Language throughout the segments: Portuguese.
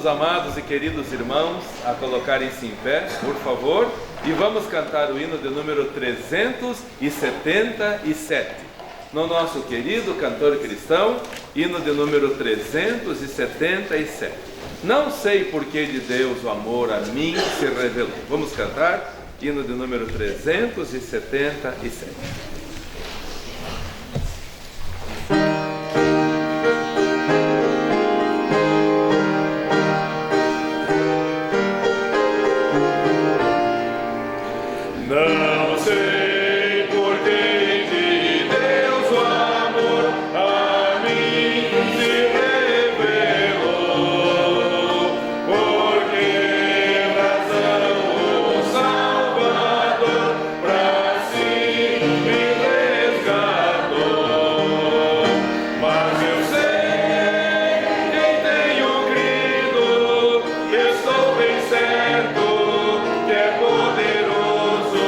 amados e queridos irmãos a colocarem-se em pé, por favor, e vamos cantar o hino de número 377, no nosso querido cantor cristão, hino de número 377. Não sei por que de Deus o amor a mim se revelou. Vamos cantar, hino de número 377. Não sei por que de Deus o amor a mim se revelou, por que razão o Salvador pra si me resgatou. Mas eu sei quem tenho crido, e estou bem certo que é poderoso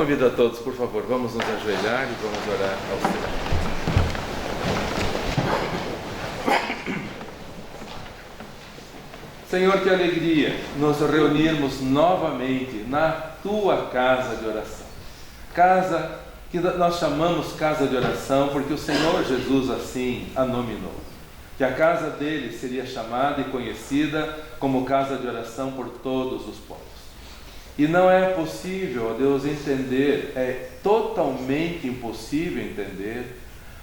Convido a todos, por favor, vamos nos ajoelhar e vamos orar ao Senhor. Senhor, que alegria nos reunirmos novamente na Tua casa de oração. Casa que nós chamamos casa de oração porque o Senhor Jesus assim a nominou. Que a casa dele seria chamada e conhecida como casa de oração por todos os povos. E não é possível, ó Deus, entender, é totalmente impossível entender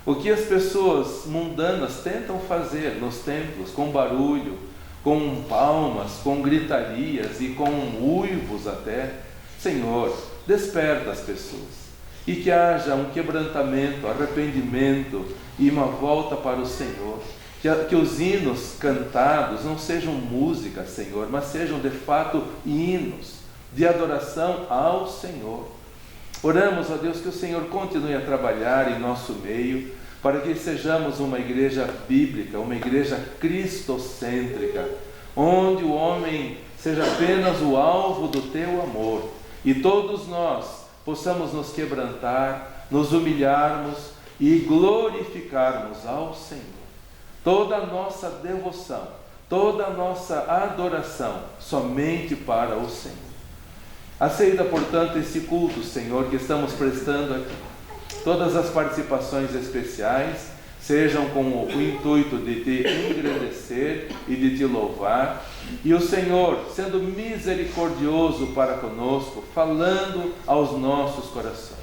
o que as pessoas mundanas tentam fazer nos templos, com barulho, com palmas, com gritarias e com uivos até. Senhor, desperta as pessoas e que haja um quebrantamento, arrependimento e uma volta para o Senhor. Que os hinos cantados não sejam música, Senhor, mas sejam de fato hinos de adoração ao Senhor. Oramos, ó Deus, que o Senhor continue a trabalhar em nosso meio, para que sejamos uma igreja bíblica, uma igreja cristocêntrica, onde o homem seja apenas o alvo do Teu amor, e todos nós possamos nos quebrantar, nos humilharmos e glorificarmos ao Senhor. Toda a nossa devoção, toda a nossa adoração, somente para o Senhor. Aceita, portanto, esse culto, Senhor, que estamos prestando aqui. Todas as participações especiais sejam com o intuito de te engrandecer e de te louvar. E o Senhor, sendo misericordioso para conosco, falando aos nossos corações.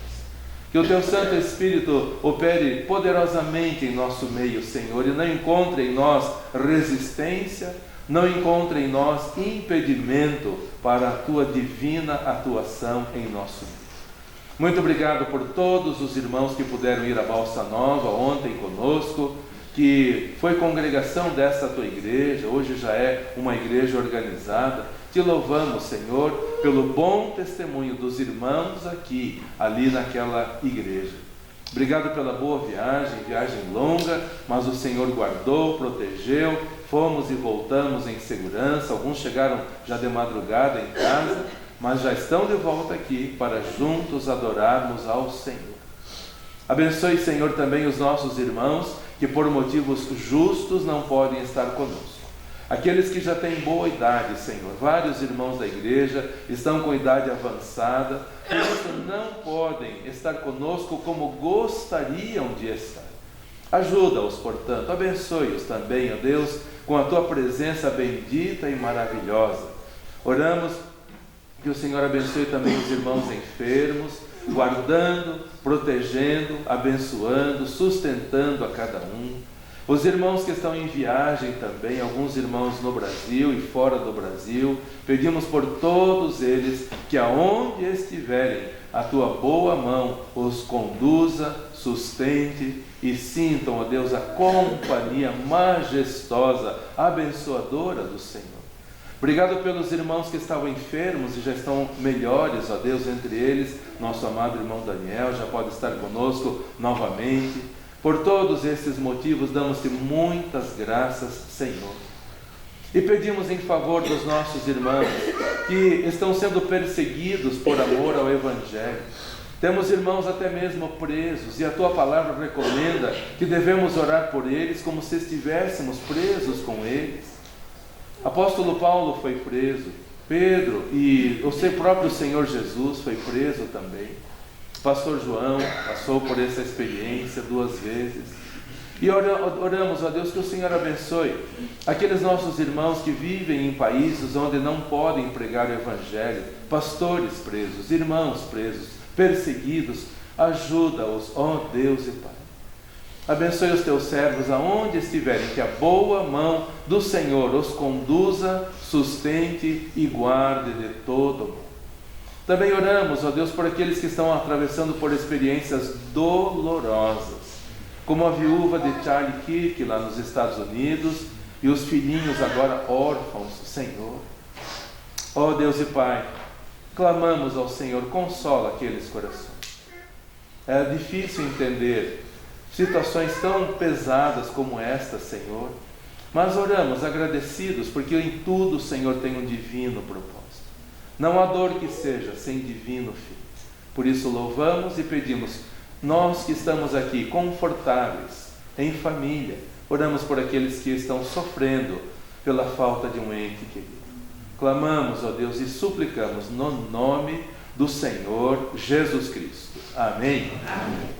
Que o Teu Santo Espírito opere poderosamente em nosso meio, Senhor, e não encontre em nós resistência, não encontre em nós impedimento para a Tua divina atuação em nosso meio. Muito obrigado por todos os irmãos que puderam ir à Balsa Nova ontem conosco, que foi congregação desta Tua igreja, hoje já é uma igreja organizada. Te louvamos, Senhor, pelo bom testemunho dos irmãos aqui, ali naquela igreja. Obrigado pela boa viagem longa, mas o Senhor guardou, protegeu, fomos e voltamos em segurança. Alguns chegaram já de madrugada em casa, mas já estão de volta aqui para juntos adorarmos ao Senhor. Abençoe, Senhor, também os nossos irmãos que por motivos justos não podem estar conosco. Aqueles que já têm boa idade, Senhor, vários irmãos da igreja estão com idade avançada, por isso não podem estar conosco como gostariam de estar. Ajuda-os, portanto, abençoe-os também, ó Deus, com a Tua presença bendita e maravilhosa. Oramos que o Senhor abençoe também os irmãos enfermos, guardando, protegendo, abençoando, sustentando a cada um. Os irmãos que estão em viagem também, alguns irmãos no Brasil e fora do Brasil, pedimos por todos eles que aonde estiverem, a Tua boa mão os conduza, sustente e sintam, ó Deus, a companhia majestosa, abençoadora do Senhor. Obrigado pelos irmãos que estavam enfermos e já estão melhores, ó Deus, entre eles, nosso amado irmão Daniel já pode estar conosco novamente. Por todos esses motivos, damos-te muitas graças, Senhor. E pedimos em favor dos nossos irmãos que estão sendo perseguidos por amor ao Evangelho. Temos irmãos até mesmo presos, e a Tua palavra recomenda que devemos orar por eles como se estivéssemos presos com eles. Apóstolo Paulo foi preso, Pedro e o seu próprio Senhor Jesus foi preso também. Pastor João passou por essa experiência 2 vezes. E oramos a Deus que o Senhor abençoe aqueles nossos irmãos que vivem em países onde não podem pregar o Evangelho, pastores presos, irmãos presos, perseguidos. Ajuda-os, ó Deus e Pai. Abençoe os Teus servos aonde estiverem, que a boa mão do Senhor os conduza, sustente e guarde de todo o mal. Também oramos, ó Deus, por aqueles que estão atravessando por experiências dolorosas, como a viúva de Charlie Kirk lá nos Estados Unidos e os filhinhos agora órfãos, Senhor. Ó Deus e Pai, clamamos ao Senhor, consola aqueles corações. É difícil entender situações tão pesadas como esta, Senhor, mas oramos agradecidos porque em tudo o Senhor tem um divino propósito. Não há dor que seja sem divino fim. Por isso louvamos e pedimos, nós que estamos aqui confortáveis, em família, oramos por aqueles que estão sofrendo pela falta de um ente querido. Clamamos, ó Deus, e suplicamos no nome do Senhor Jesus Cristo. Amém. Amém.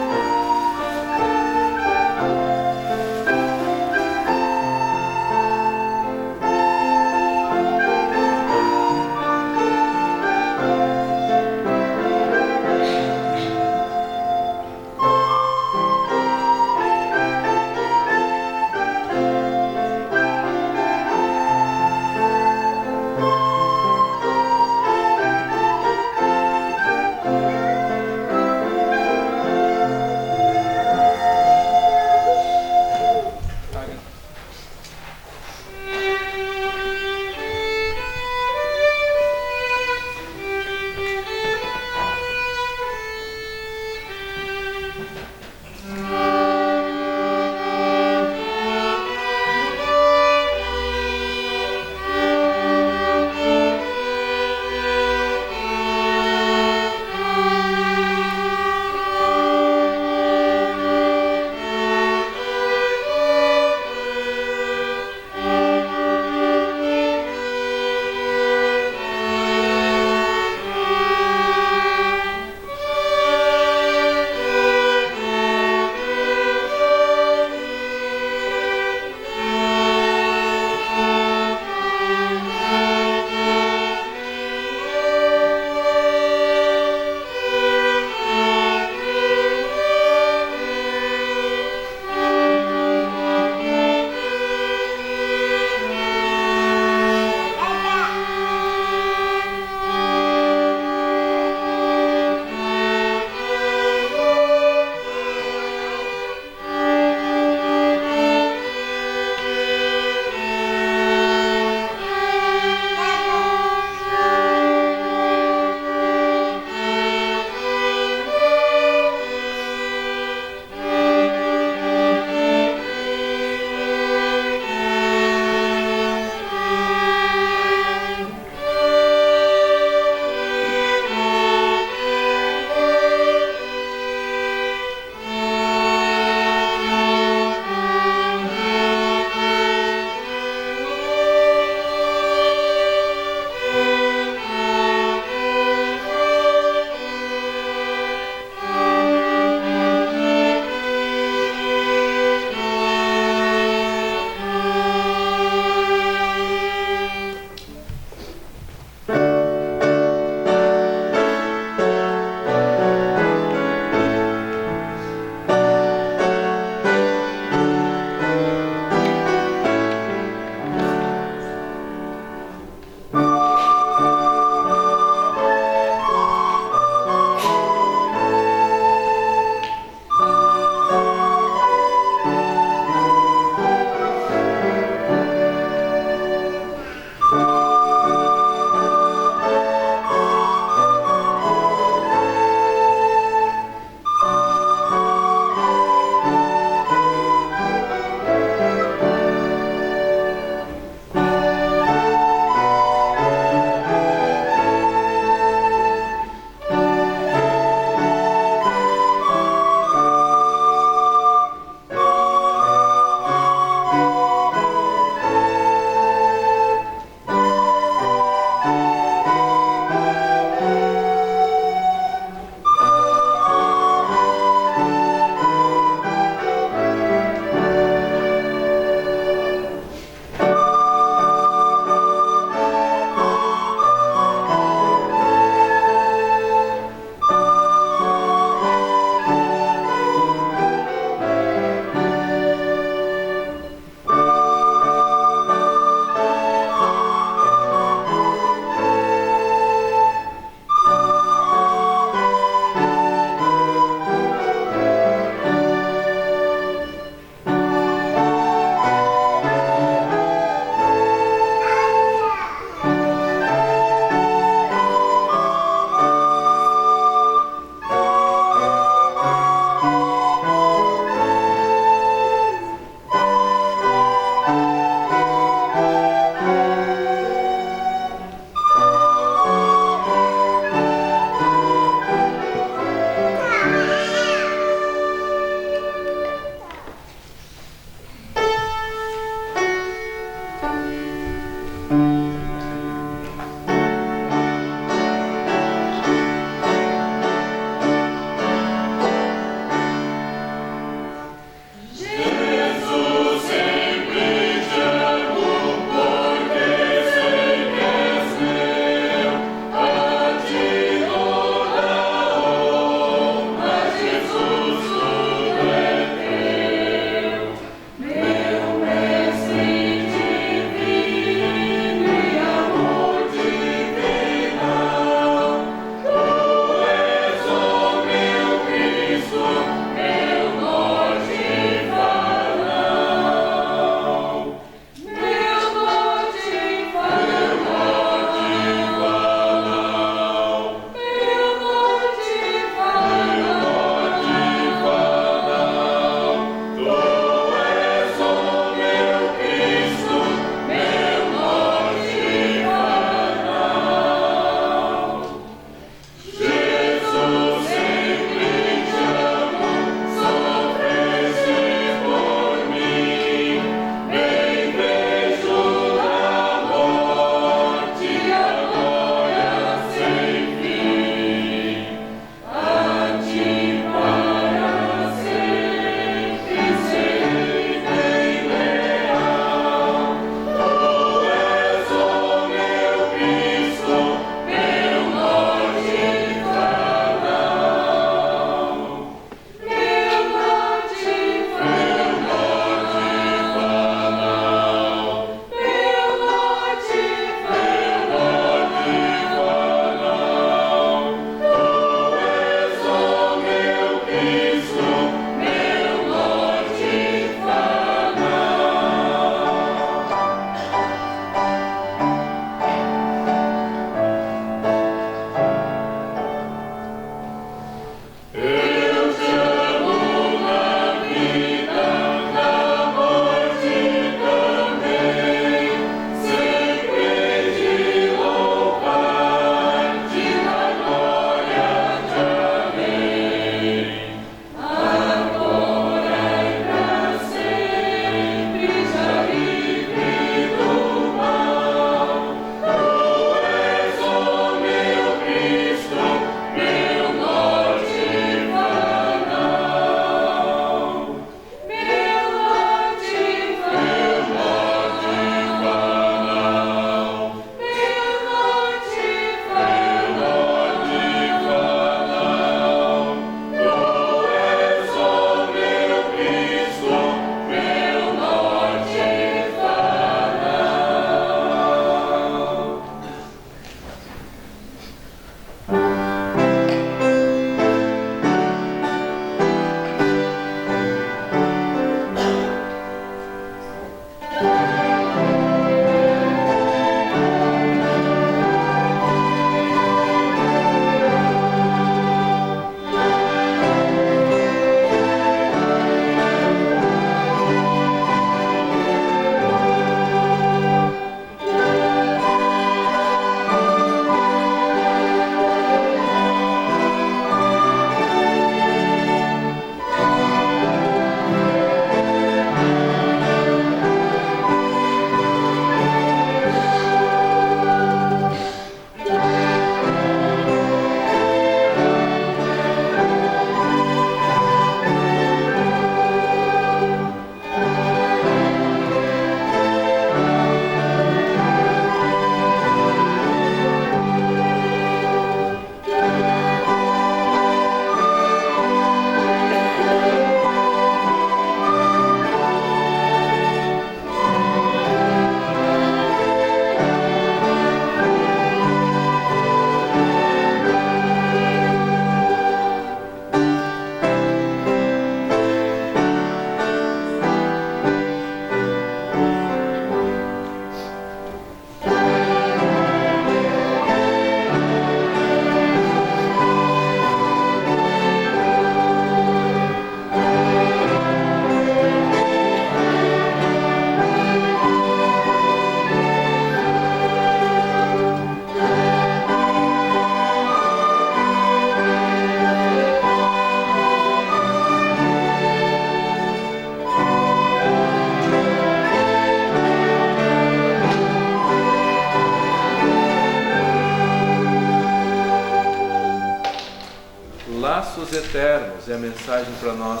Laços Eternos é a mensagem para nós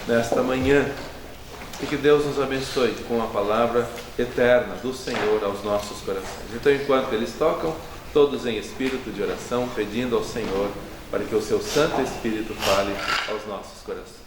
nesta manhã. E que Deus nos abençoe com a palavra eterna do Senhor aos nossos corações. Então, enquanto eles tocam, todos em espírito de oração, pedindo ao Senhor para que o seu Santo Espírito fale aos nossos corações.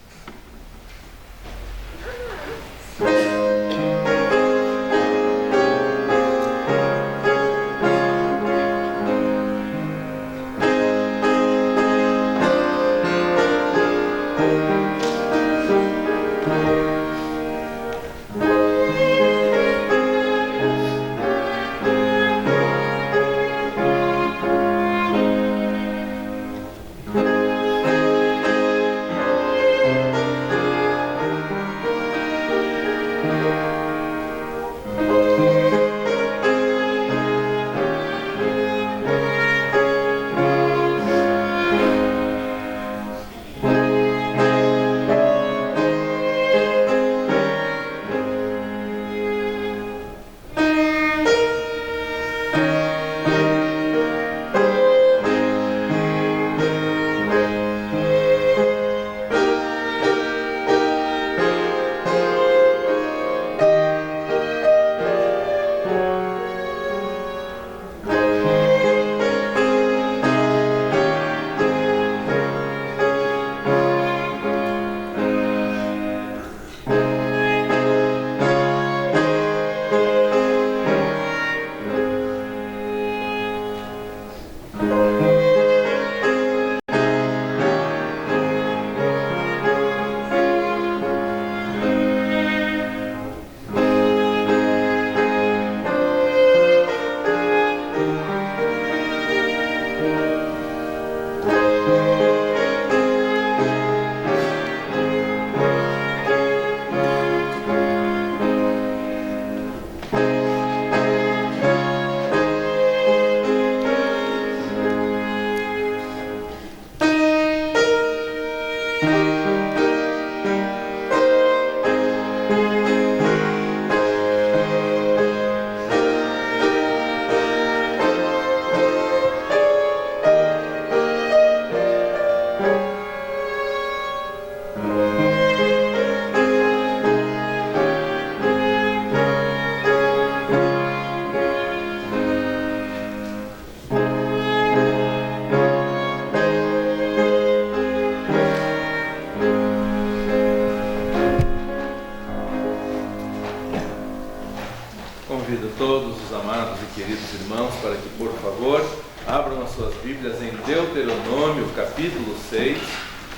Convido todos os amados e queridos irmãos para que, por favor, abram as suas Bíblias em Deuteronômio, capítulo 6.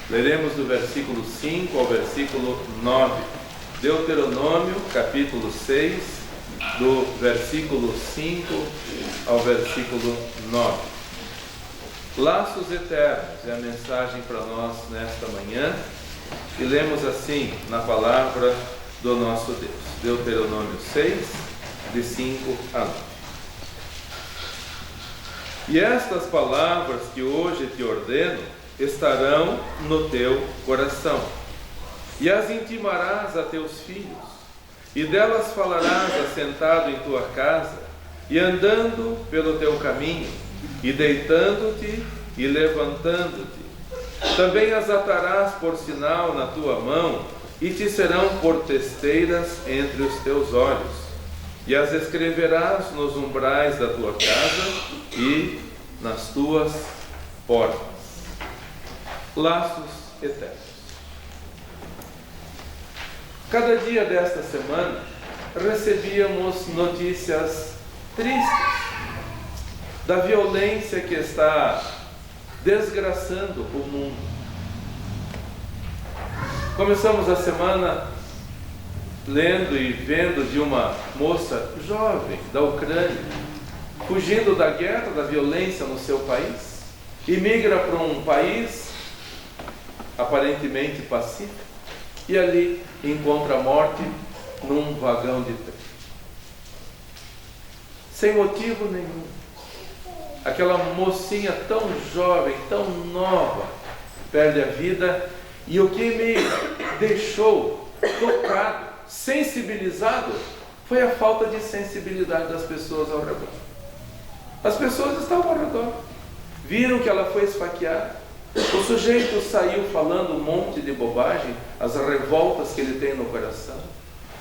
Leremos do versículo 5 ao versículo 9. Deuteronômio, capítulo 6, do versículo 5 ao versículo 9. Laços Eternos é a mensagem para nós nesta manhã. E lemos assim na palavra do nosso Deus. Deuteronômio 6, de 5 a 9. E estas palavras que hoje te ordeno estarão no teu coração, e as intimarás a teus filhos, e delas falarás assentado em tua casa, e andando pelo teu caminho, e deitando-te e levantando-te. Também as atarás por sinal na tua mão, e te serão por testeiras entre os teus olhos. E as escreverás nos umbrais da tua casa e nas tuas portas. Laços eternos. Cada dia desta semana recebíamos notícias tristes da violência que está desgraçando o mundo. Começamos a semana lendo e vendo de uma moça jovem da Ucrânia, fugindo da guerra, da violência no seu país, e migra para um país aparentemente pacífico, e ali encontra a morte num vagão de trem. Sem motivo nenhum. Aquela mocinha tão jovem, tão nova, perde a vida, e o que me deixou tocado, sensibilizado, foi a falta de sensibilidade das pessoas ao redor. As pessoas estavam ao redor, viram que ela foi esfaqueada, O sujeito saiu falando um monte de bobagem, as revoltas que ele tem no coração.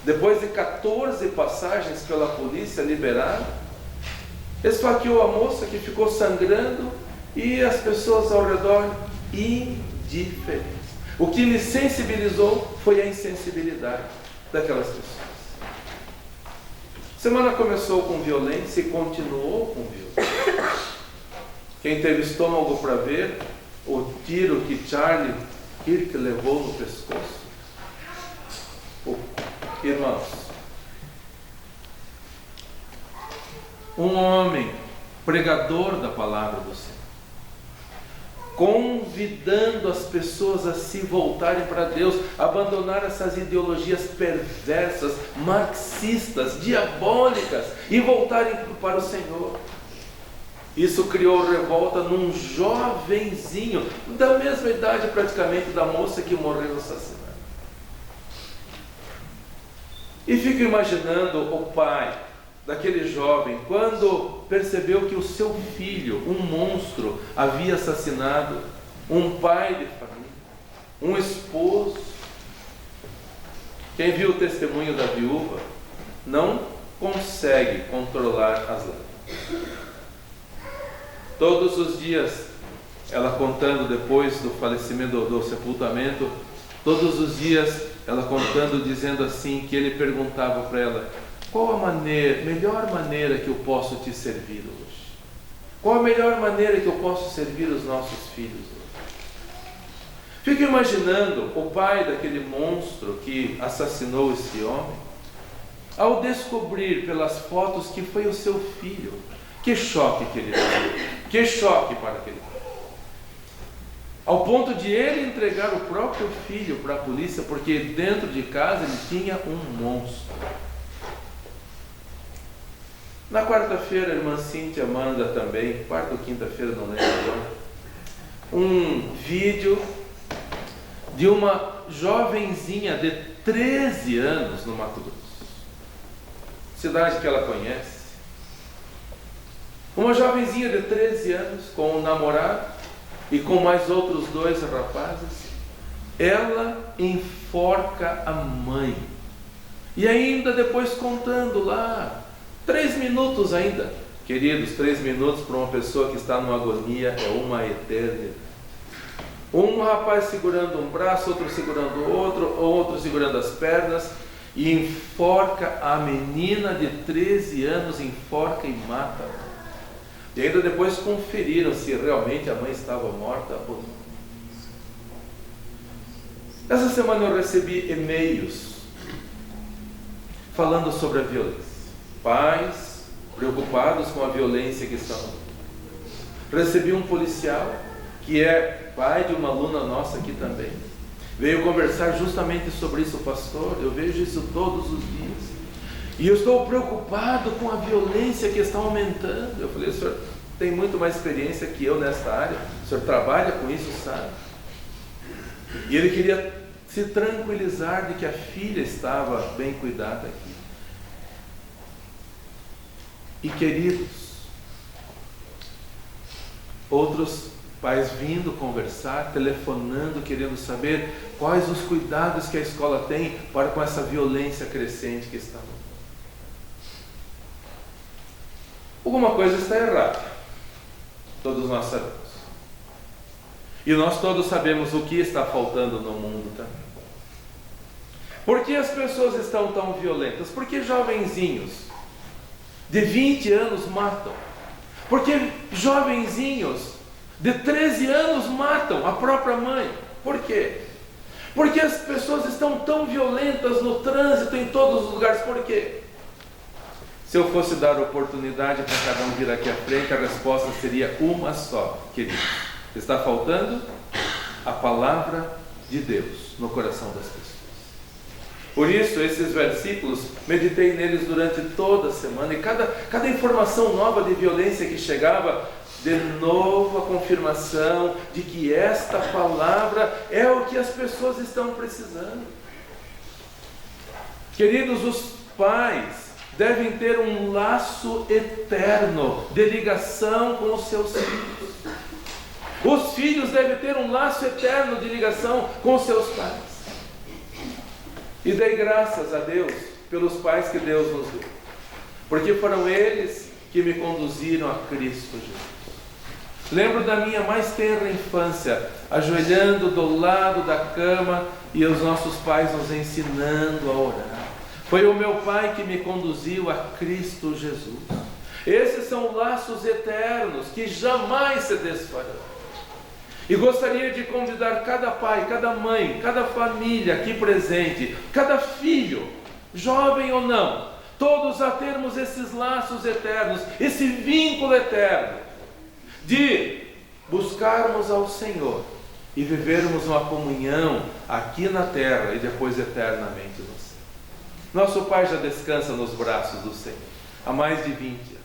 Depois de 14 passagens pela polícia liberada, esfaqueou a moça que ficou sangrando e as pessoas ao redor indiferentes. O que me sensibilizou foi a insensibilidade daquelas pessoas. A semana começou com violência e continuou com violência. Quem teve estômago para ver o tiro que Charlie Kirk levou no pescoço. Irmãos, um homem pregador da palavra do Senhor, convidando as pessoas a se voltarem para Deus, abandonar essas ideologias perversas, marxistas, diabólicas e voltarem para o Senhor. Isso criou revolta num jovenzinho, da mesma idade praticamente da moça que morreu assassinada. E fico imaginando o pai daquele jovem, quando percebeu que o seu filho, um monstro, havia assassinado um pai de família, um esposo. Quem viu o testemunho da viúva não consegue controlar as lágrimas. Todos os dias, ela contando depois do falecimento, do sepultamento, todos os dias ela contando, dizendo assim, que ele perguntava para ela: qual a melhor maneira que eu posso te servir hoje? Qual a melhor maneira que eu posso servir os nossos filhos hoje? Fico imaginando o pai daquele monstro que assassinou esse homem, ao descobrir pelas fotos que foi o seu filho. Que choque que ele teve, que choque para aquele pai. Ao ponto de ele entregar o próprio filho para a polícia, porque dentro de casa ele tinha um monstro. Na quarta-feira, a irmã Cíntia manda também, quarta ou quinta-feira, não lembro agora, um vídeo de uma jovenzinha de 13 anos no Mato Grosso, cidade que ela conhece. Uma jovenzinha de 13 anos, com um namorado e com mais outros 2 rapazes, ela enforca a mãe. E ainda depois contando lá, 3 minutos ainda. Queridos, 3 minutos para uma pessoa que está numa agonia é uma eternidade. Um rapaz segurando um braço, outro segurando o outro segurando as pernas, e enforca a menina de 13 anos, enforca e mata. E ainda depois conferiram se realmente a mãe estava morta ou não. Essa semana eu recebi e-mails falando sobre a violência. Pais preocupados com a violência que está no mundo. Recebi um policial que é pai de uma aluna nossa aqui também. Veio conversar justamente sobre isso, pastor. Eu vejo isso todos os dias. E eu estou preocupado com a violência que está aumentando. Eu falei: o senhor tem muito mais experiência que eu nessa área, o senhor trabalha com isso, sabe? E ele queria se tranquilizar de que a filha estava bem cuidada aqui. E queridos, outros pais vindo conversar, telefonando, querendo saber quais os cuidados que a escola tem para com essa violência crescente que está no mundo. Alguma coisa está errada, todos nós sabemos. E nós todos sabemos o que está faltando no mundo também. Por que as pessoas estão tão violentas? Por que jovenzinhos de 20 anos matam? Por que jovenzinhos de 13 anos matam a própria mãe? Por quê? Porque as pessoas estão tão violentas no trânsito, em todos os lugares. Por quê? Se eu fosse dar oportunidade para cada um vir aqui à frente, a resposta seria uma só, querido. Está faltando a palavra de Deus no coração das pessoas. Por isso, esses versículos, meditei neles durante toda a semana, e cada informação nova de violência que chegava, de novo a confirmação de que esta palavra é o que as pessoas estão precisando. Queridos, os pais devem ter um laço eterno de ligação com os seus filhos. Os filhos devem ter um laço eterno de ligação com seus pais. E dei graças a Deus pelos pais que Deus nos deu, porque foram eles que me conduziram a Cristo Jesus. Lembro da minha mais tenra infância, ajoelhando do lado da cama e os nossos pais nos ensinando a orar. Foi o meu pai que me conduziu a Cristo Jesus. Esses são laços eternos que jamais se desfarão. E gostaria de convidar cada pai, cada mãe, cada família aqui presente, cada filho, jovem ou não, todos a termos esses laços eternos, esse vínculo eterno, de buscarmos ao Senhor e vivermos uma comunhão aqui na terra e depois eternamente no céu. Nosso pai já descansa nos braços do Senhor há mais de 20 anos.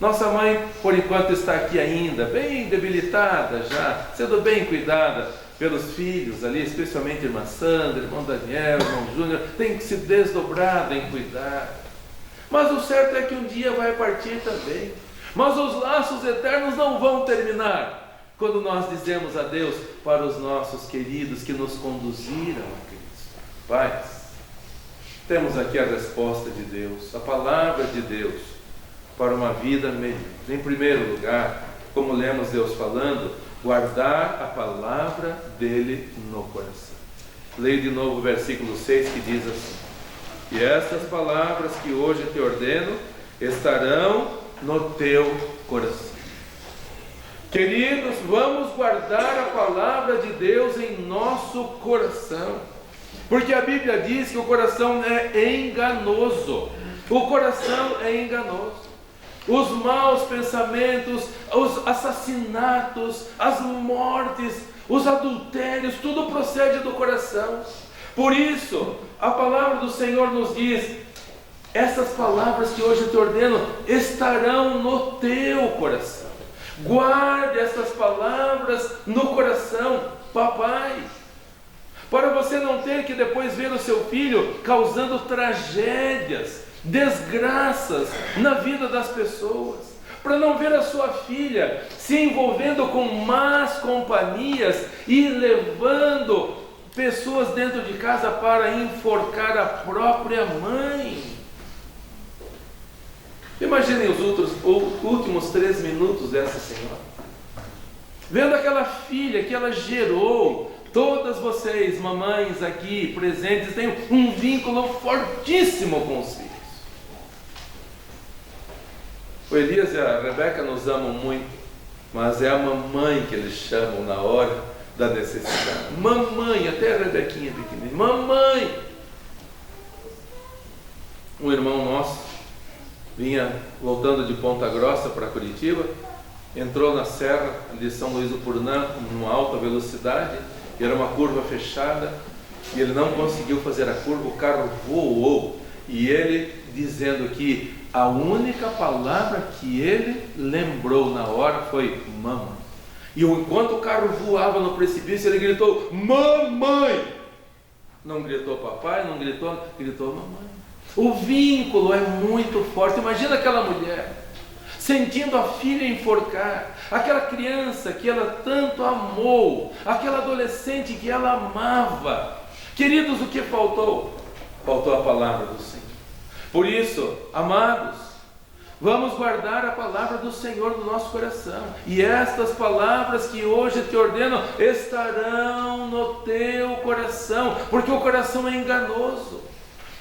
Nossa mãe, por enquanto, está aqui ainda, bem debilitada já, sendo bem cuidada pelos filhos ali, especialmente a irmã Sandra, irmão Daniel, irmão Júnior, tem que se desdobrar em cuidar. Mas o certo é que um dia vai partir também. Mas os laços eternos não vão terminar quando nós dizemos adeus para os nossos queridos que nos conduziram a Cristo. Pais, temos aqui a resposta de Deus, a palavra de Deus, para uma vida melhor. Em primeiro lugar, como lemos Deus falando, guardar a palavra dele no coração. Leio de novo o versículo 6 que diz assim: e estas palavras que hoje te ordeno estarão no teu coração. Queridos, vamos guardar a palavra de Deus em nosso coração, porque a Bíblia diz que o coração é enganoso. O coração é enganoso. Os maus pensamentos, os assassinatos, as mortes, os adultérios, tudo procede do coração. Por isso, a palavra do Senhor nos diz: essas palavras que hoje te ordeno estarão no teu coração. Guarde essas palavras no coração, papai, para você não ter que depois ver o seu filho causando tragédias, desgraças na vida das pessoas, para não ver a sua filha se envolvendo com más companhias e levando pessoas dentro de casa para enforcar a própria mãe. Imaginem os últimos 3 minutos dessa senhora, vendo aquela filha que ela gerou. Todas vocês, mamães aqui presentes, têm um vínculo fortíssimo com os filhos. O Elias e a Rebeca nos amam muito, mas é a mamãe que eles chamam na hora da necessidade. Mamãe, até a Rebequinha pequenininha, mamãe. Um irmão nosso vinha voltando de Ponta Grossa para Curitiba, entrou na serra de São Luís do Purnã, numa alta velocidade, e era uma curva fechada, e ele não conseguiu fazer a curva, o carro voou, e ele dizendo que a única palavra que ele lembrou na hora foi mamãe. E enquanto o carro voava no precipício, ele gritou: mamãe! Não gritou papai, não gritou mamãe. O vínculo é muito forte. Imagina aquela mulher sentindo a filha enforcar, aquela criança que ela tanto amou, aquela adolescente que ela amava. Queridos, o que faltou? Faltou a palavra do Senhor. Por isso, amados, vamos guardar a palavra do Senhor no nosso coração. E estas palavras que hoje te ordeno estarão no teu coração, porque o coração é enganoso.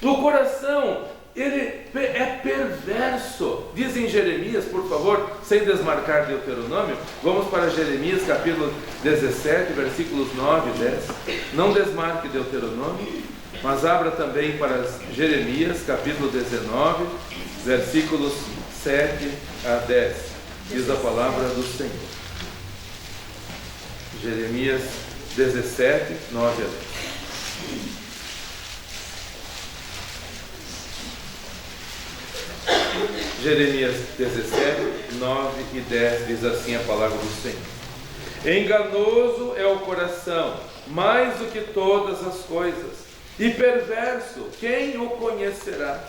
O coração, ele é perverso. Diz em Jeremias, por favor, sem desmarcar Deuteronômio, vamos para Jeremias capítulo 17, versículos 9 e 10. Não desmarque Deuteronômio, mas abra também para Jeremias capítulo 19, versículos 7 a 10. Diz a palavra do Senhor. Jeremias 17, 9 a 10. Jeremias 17, 9 e 10 diz assim a palavra do Senhor: enganoso é o coração, mais do que todas as coisas, e perverso, quem o conhecerá?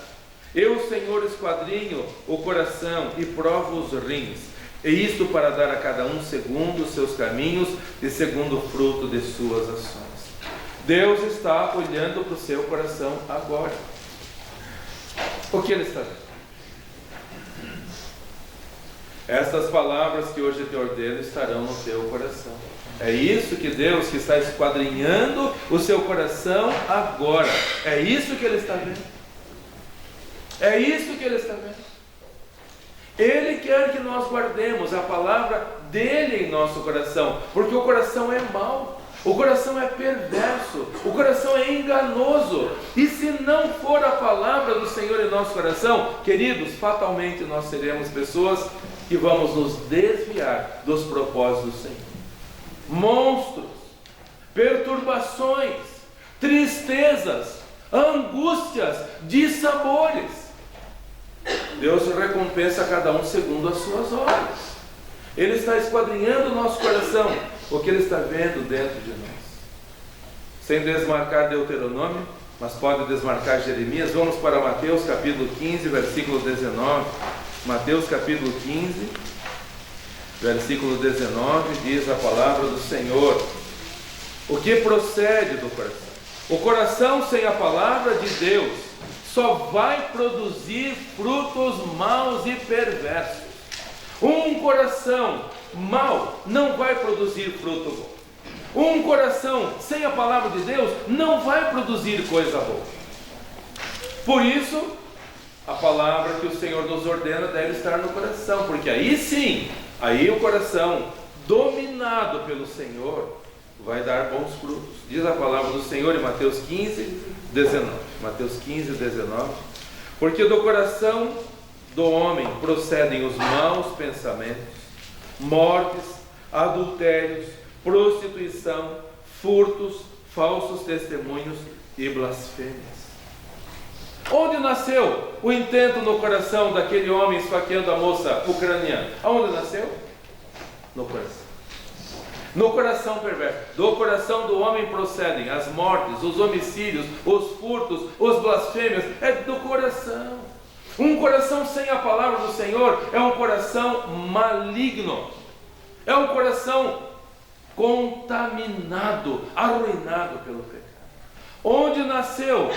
Eu, Senhor, esquadrinho o coração e provo os rins, E isto para dar a cada um segundo os seus caminhos e segundo o fruto de suas ações. Deus está olhando para o seu coração agora. O que Ele está vendo? Estas palavras que hoje te ordeno estarão no teu coração. É isso que Deus, que está esquadrinhando o seu coração agora. É isso que Ele está vendo. É isso que Ele está vendo. Ele quer que nós guardemos a palavra dEle em nosso coração, porque o coração é mau, o coração é perverso, o coração é enganoso. E se não for a palavra do Senhor em nosso coração, queridos, fatalmente nós seremos pessoas que vamos nos desviar dos propósitos do Senhor. Monstros, perturbações, tristezas, angústias, dissabores. Deus recompensa a cada um segundo as suas obras. Ele está esquadrinhando o nosso coração, o que Ele está vendo dentro de nós. Sem desmarcar Deuteronômio, mas pode desmarcar Jeremias. Vamos para Mateus capítulo 15, versículo 19. Mateus capítulo 15, versículo 19, diz a palavra do Senhor. O que procede do coração? O coração sem a palavra de Deus só vai produzir frutos maus e perversos. Um coração mau não vai produzir fruto bom. Um coração sem a palavra de Deus não vai produzir coisa boa. Por isso, a palavra que o Senhor nos ordena deve estar no coração, porque aí sim, aí o coração dominado pelo Senhor vai dar bons frutos. Diz a palavra do Senhor em Mateus 15, 19. Mateus 15, 19. Porque do coração do homem procedem os maus pensamentos, mortes, adultérios, prostituição, furtos, falsos testemunhos e blasfêmias. Onde nasceu o intento no coração daquele homem esfaqueando a moça ucraniana? Aonde nasceu? No coração. No coração perverso. Do coração do homem procedem as mortes, os homicídios, os furtos, os blasfêmios. É do coração. Um coração sem a palavra do Senhor é um coração maligno. É um coração contaminado, arruinado pelo pecado. Onde nasceu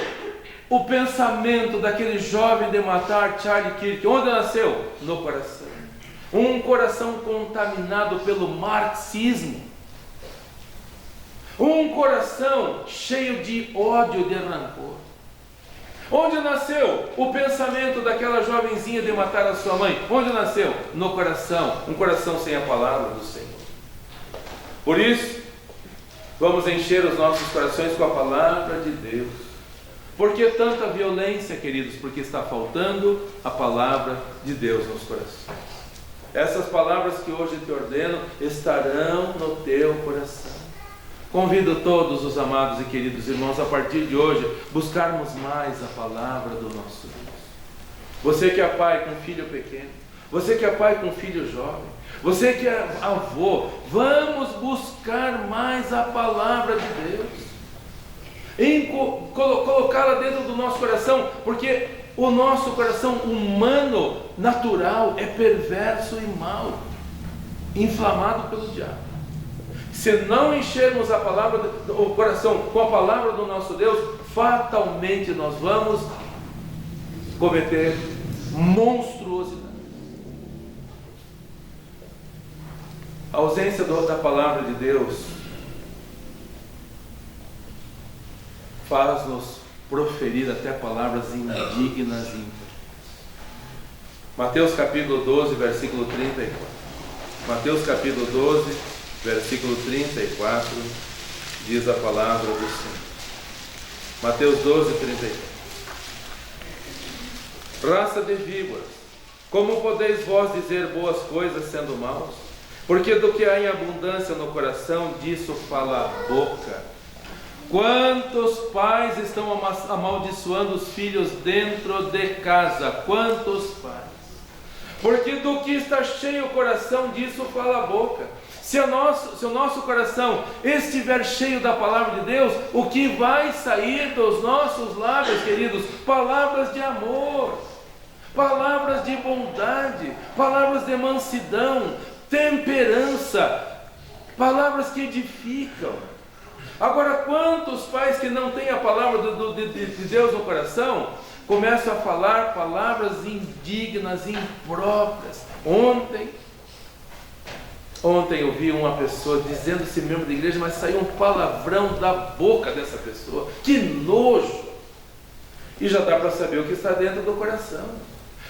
o pensamento daquele jovem de matar, Charlie Kirk? Onde nasceu? No coração. Um coração contaminado pelo marxismo. Um coração cheio de ódio, de rancor. Onde nasceu o pensamento daquela jovenzinha de matar a sua mãe? Onde nasceu? No coração. Um coração sem a palavra do Senhor. Por isso, vamos encher os nossos corações com a palavra de Deus. Por que tanta violência, queridos? Porque está faltando a palavra de Deus nos corações. Essas palavras que hoje te ordeno estarão no teu coração. Convido todos os amados e queridos irmãos, a partir de hoje, buscarmos mais a palavra do nosso Deus. Você que é pai com filho pequeno, você que é pai com filho jovem, você que é avô, vamos buscar mais a palavra de Deus. Colocá-la dentro do nosso coração, porque o nosso coração humano, natural, é perverso e mau, inflamado pelo diabo. Se não enchermos a palavra, o coração com a palavra do nosso Deus, fatalmente nós vamos cometer monstruosidade. A ausência da palavra de Deus faz-nos proferir até palavras indignas e impuras. Mateus capítulo 12, versículo 34. Mateus capítulo 12, versículo 34, diz a palavra do Senhor. Mateus 12, 34. Raça de víboras, como podeis vós dizer boas coisas sendo maus? Porque do que há em abundância no coração, disso fala a boca. Quantos pais estão amaldiçoando os filhos dentro de casa? Quantos pais? Porque do que está cheio o coração, disso fala a boca. Se o nosso coração estiver cheio da palavra de Deus, o que vai sair dos nossos lábios, queridos? Palavras de amor, palavras de bondade, palavras de mansidão, temperança, palavras que edificam. Agora, quantos pais que não têm a palavra de Deus no coração, começam a falar palavras indignas, impróprias. Ontem eu vi uma pessoa dizendo-se membro da igreja, mas saiu um palavrão da boca dessa pessoa. Que nojo! E já dá para saber o que está dentro do coração.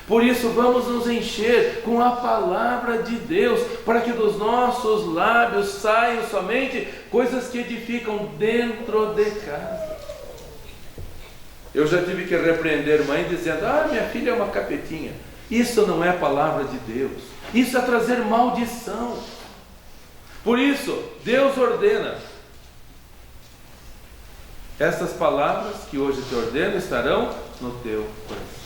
Por isso vamos nos encher com a palavra de Deus, para que dos nossos lábios saiam somente coisas que edificam dentro de casa. Eu já tive que repreender mãe dizendo: minha filha é uma capetinha. Isso não é palavra de Deus. Isso é trazer maldição. Por isso, Deus ordena: essas palavras que hoje te ordeno estarão no teu coração.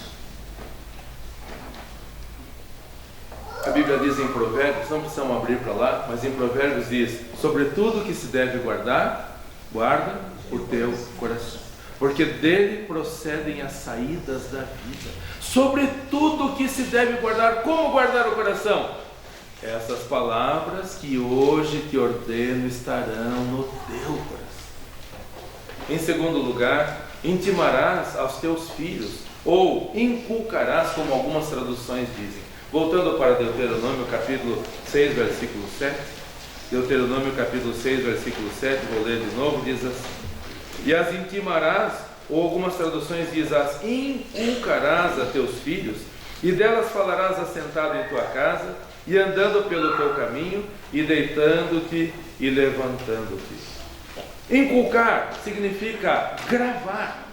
A Bíblia diz em Provérbios, não precisamos abrir para lá, mas em Provérbios diz: sobre tudo que se deve guardar, guarda o teu coração, porque dele procedem as saídas da vida. Sobre tudo que se deve guardar. Como guardar o coração? Essas palavras que hoje te ordeno estarão no teu coração. Em segundo lugar, intimarás aos teus filhos, ou inculcarás, como algumas traduções dizem. Voltando para Deuteronômio capítulo 6, versículo 7. Deuteronômio capítulo 6, versículo 7, vou ler de novo, diz assim: e as intimarás, ou algumas traduções dizem, as inculcarás a teus filhos, e delas falarás assentado em tua casa, e andando pelo teu caminho, e deitando-te e levantando-te. Inculcar significa gravar.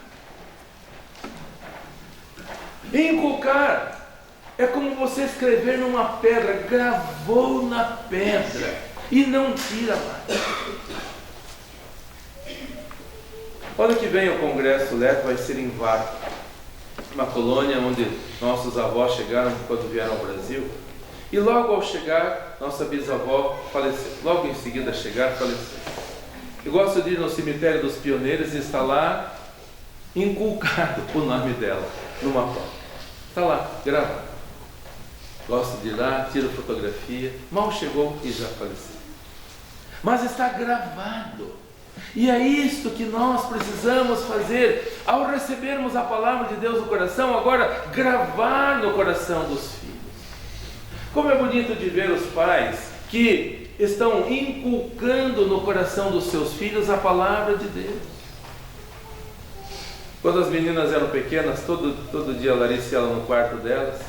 Inculcar é como você escrever numa pedra, gravou na pedra e não tira mais. Ano que vem o Congresso Leto vai ser em Varta, uma colônia onde nossos avós chegaram quando vieram ao Brasil. E logo ao chegar, nossa bisavó faleceu. Logo em seguida a chegar, faleceu. Eu gosto de ir no cemitério dos pioneiros e está lá inculcado o nome dela numa placa. Está lá, gravado. Gosto de ir lá, tiro fotografia. Mal chegou e já faleceu. Mas está gravado. E é isto que nós precisamos fazer ao recebermos a palavra de Deus no coração, agora gravar no coração dos filhos. Como é bonito de ver os pais que estão inculcando no coração dos seus filhos a palavra de Deus. Quando as meninas eram pequenas, todo dia a Larissa ia lá no quarto delas,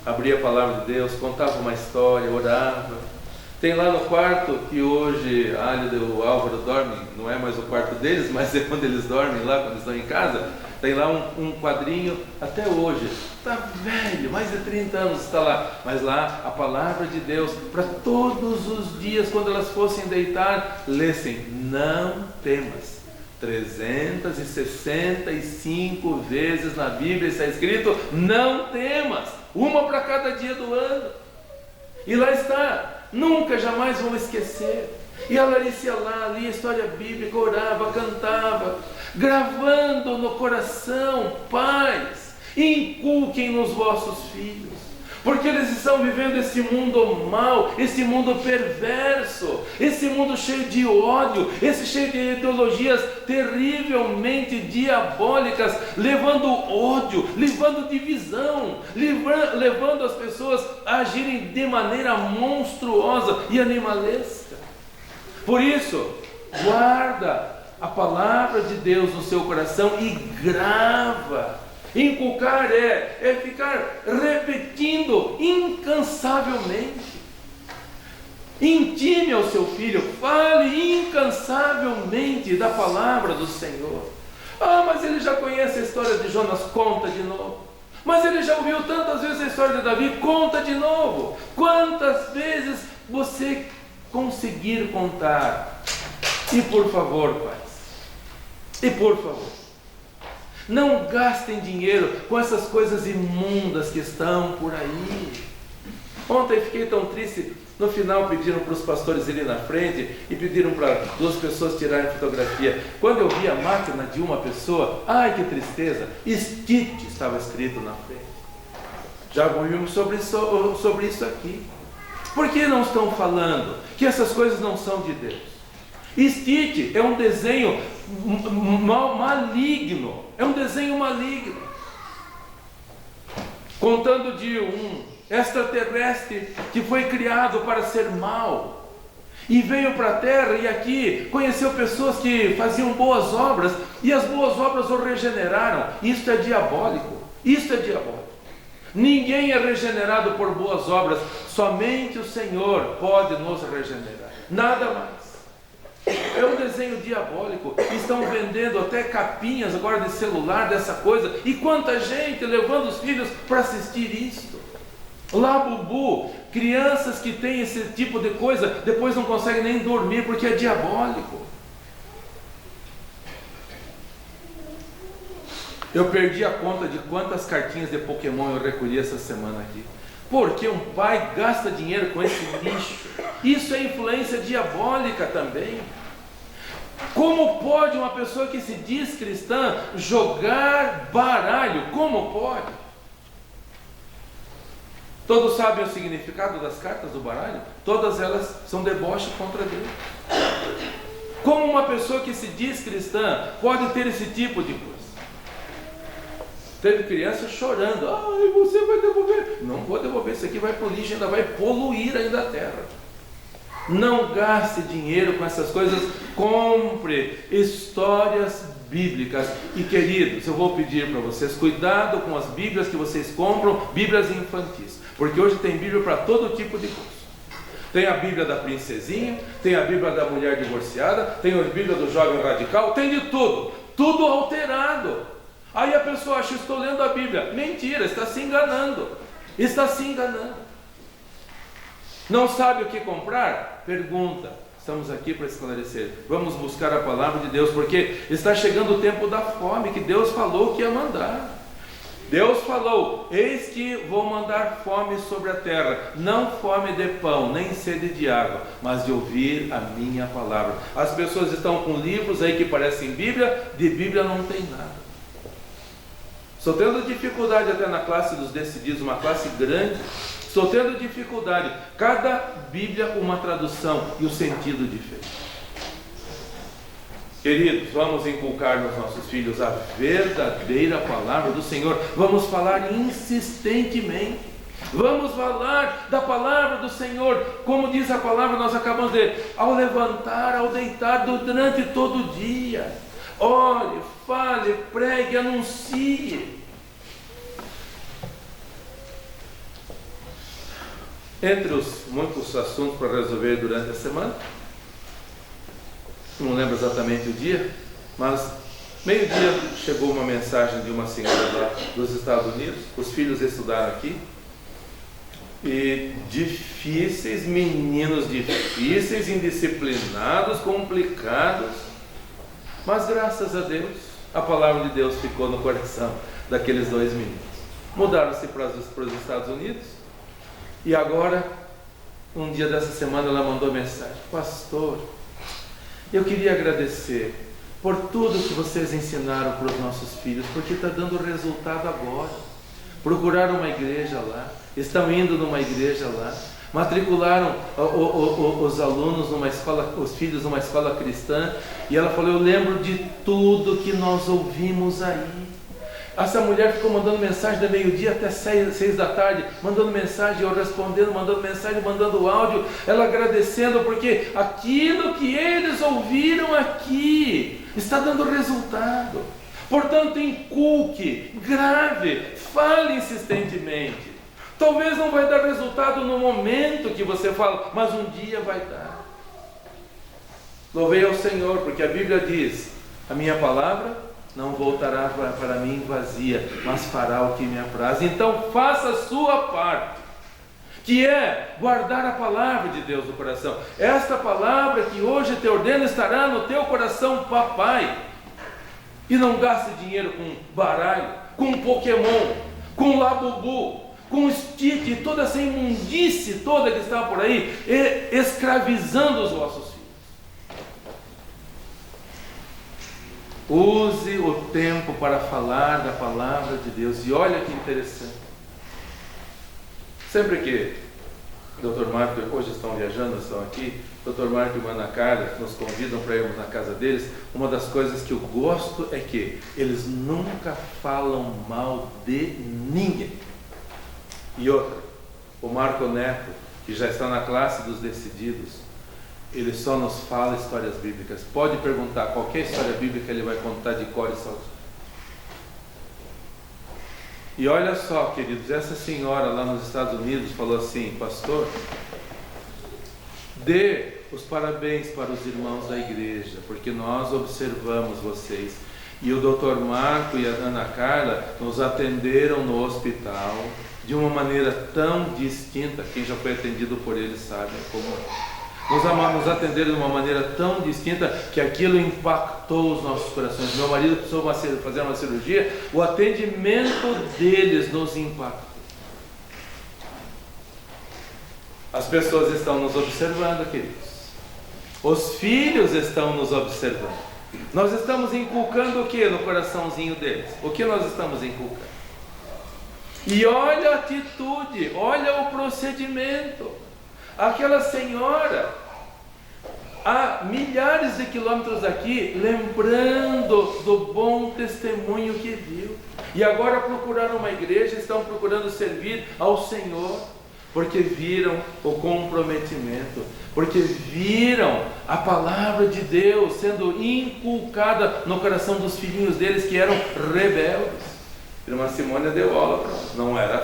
abria a palavra de Deus, contava uma história, orava. Tem lá no quarto, que hoje a Álida e o Álvaro dormem, não é mais o quarto deles, mas é quando eles dormem lá, quando estão em casa, tem lá um quadrinho, até hoje, está velho, mais de 30 anos está lá, mas lá a palavra de Deus, para todos os dias, quando elas fossem deitar, lessem: não temas. 365 vezes na Bíblia está escrito: não temas, uma para cada dia do ano. E lá está. Nunca, jamais vão esquecer. E a Larissa ia lá, lia a história bíblica, orava, cantava, gravando no coração: pais, inculquem nos vossos filhos, porque eles estão vivendo esse mundo mau, esse mundo perverso, esse mundo cheio de ódio, esse cheio de ideologias terrivelmente diabólicas, levando ódio, levando divisão, levando as pessoas a agirem de maneira monstruosa e animalesca. Por isso, guarda a palavra de Deus no seu coração e grava. Inculcar é ficar repetindo incansavelmente. Intime ao seu filho, fale incansavelmente da palavra do Senhor. Mas ele já conhece a história de Jonas, conta de novo. Mas ele já ouviu tantas vezes a história de Davi, conta de novo. Quantas vezes você conseguir contar. E por favor, pais, e por favor, não gastem dinheiro com essas coisas imundas que estão por aí. Ontem fiquei tão triste. No final pediram para os pastores irem na frente e pediram para 2 pessoas tirarem fotografia. Quando eu vi a máquina de uma pessoa, ai que tristeza, Stitch estava escrito na frente. Já ouvimos sobre isso aqui. Por que não estão falando que essas coisas não são de Deus? Stitch é um desenho maligno. É um desenho maligno. Contando de um extraterrestre que foi criado para ser mau. E veio para a Terra e aqui conheceu pessoas que faziam boas obras. E as boas obras o regeneraram. Isto é diabólico. Isto é diabólico. Ninguém é regenerado por boas obras. Somente o Senhor pode nos regenerar. Nada mais. É um desenho diabólico. Estão vendendo até capinhas agora de celular dessa coisa. E quanta gente levando os filhos para assistir isto. Labubu, crianças que têm esse tipo de coisa, depois não conseguem nem dormir porque é diabólico. Eu perdi a conta de quantas cartinhas de Pokémon eu recolhi essa semana aqui. Porque um pai gasta dinheiro com esse lixo. Isso é influência diabólica também. Como pode uma pessoa que se diz cristã jogar baralho? Como pode? Todos sabem o significado das cartas do baralho? Todas elas são deboche contra Deus. Como uma pessoa que se diz cristã pode ter esse tipo de coisa? Teve criança chorando. Ai, você vai devolver. Não vou devolver, isso aqui vai para o lixo, ainda vai poluir ainda a terra. Não gaste dinheiro com essas coisas. Compre histórias bíblicas. E queridos, eu vou pedir para vocês, cuidado com as bíblias que vocês compram, bíblias infantis. Porque hoje tem bíblia para todo tipo de coisa. Tem a bíblia da princesinha, tem a bíblia da mulher divorciada, tem a bíblia do jovem radical, tem de tudo. Tudo alterado. Aí a pessoa acha, estou lendo a Bíblia. Mentira, está se enganando. Está se enganando. Não sabe o que comprar? Pergunta. Estamos aqui para esclarecer. Vamos buscar a palavra de Deus, porque está chegando o tempo da fome, que Deus falou que ia mandar. Deus falou, eis que vou mandar fome sobre a terra, não fome de pão, nem sede de água, mas de ouvir a minha palavra. As pessoas estão com livros aí que parecem Bíblia, de Bíblia não tem nada. Estou tendo dificuldade até na classe dos decididos, uma classe grande. Estou tendo dificuldade. Cada Bíblia uma tradução e o sentido diferente. Queridos, vamos inculcar nos nossos filhos a verdadeira palavra do Senhor. Vamos falar insistentemente. Vamos falar da palavra do Senhor. Como diz a palavra, nós acabamos de ao levantar, ao deitar, durante todo o dia. Ore, fale, pregue, anuncie. Entre os muitos assuntos para resolver durante a semana, não lembro exatamente o dia, mas meio-dia chegou uma mensagem de uma senhora lá dos Estados Unidos. Os filhos estudaram aqui, e difíceis, meninos difíceis, indisciplinados, complicados, mas graças a Deus, a palavra de Deus ficou no coração daqueles dois meninos. Mudaram-se para os Estados Unidos. E agora, um dia dessa semana, ela mandou mensagem: pastor, eu queria agradecer por tudo que vocês ensinaram para os nossos filhos, porque está dando resultado agora. Procuraram uma igreja lá, estão indo numa igreja lá, matricularam os alunos numa escola, os filhos numa escola cristã, e ela falou: eu lembro de tudo que nós ouvimos aí. Essa mulher ficou mandando mensagem da meio-dia até 6 da tarde, mandando mensagem, eu respondendo, mandando mensagem, mandando áudio, ela agradecendo, porque aquilo que eles ouviram aqui está dando resultado. Portanto, inculque, grave, fale insistentemente. Talvez não vai dar resultado no momento que você fala, mas um dia vai dar. Louvei ao Senhor, porque a Bíblia diz: a minha palavra não voltará para mim vazia, mas fará o que me apraz. Então faça a sua parte, que é guardar a palavra de Deus no coração. Esta palavra que hoje te ordeno estará no teu coração, papai. E não gaste dinheiro com baralho, com Pokémon, com Labubu, com Stitch e toda essa imundície toda que está por aí, escravizando os vossos filhos. Use o tempo para falar da palavra de Deus. E olha que interessante. Sempre que o Dr. Marco, hoje estão viajando, estão aqui, o Dr. Marco e Ana Carla nos convidam para irmos na casa deles. Uma das coisas que eu gosto é que eles nunca falam mal de ninguém. E outra, o Marco Neto, que já está na classe dos decididos, ele só nos fala histórias bíblicas. Pode perguntar, qualquer história bíblica ele vai contar de cor e salteado. E olha só, queridos, essa senhora lá nos Estados Unidos falou assim: pastor, dê os parabéns para os irmãos da igreja, porque nós observamos vocês. E o Dr. Marco e a Ana Carla nos atenderam no hospital de uma maneira tão distinta. Quem já foi atendido por eles sabe como nos atenderam de uma maneira tão distinta que aquilo impactou os nossos corações. Meu marido precisou fazer uma cirurgia, o atendimento deles nos impactou. As pessoas estão nos observando, queridos. Os filhos estão nos observando. Nós estamos inculcando o que no coraçãozinho deles? O que nós estamos inculcando? E olha a atitude, olha o procedimento. Aquela senhora, a milhares de quilômetros daqui, lembrando do bom testemunho que viu. E agora procuraram uma igreja, estão procurando servir ao Senhor, porque viram o comprometimento, porque viram a palavra de Deus sendo inculcada no coração dos filhinhos deles, que eram rebeldes. A irmã Simônia deu aula para nós. Não era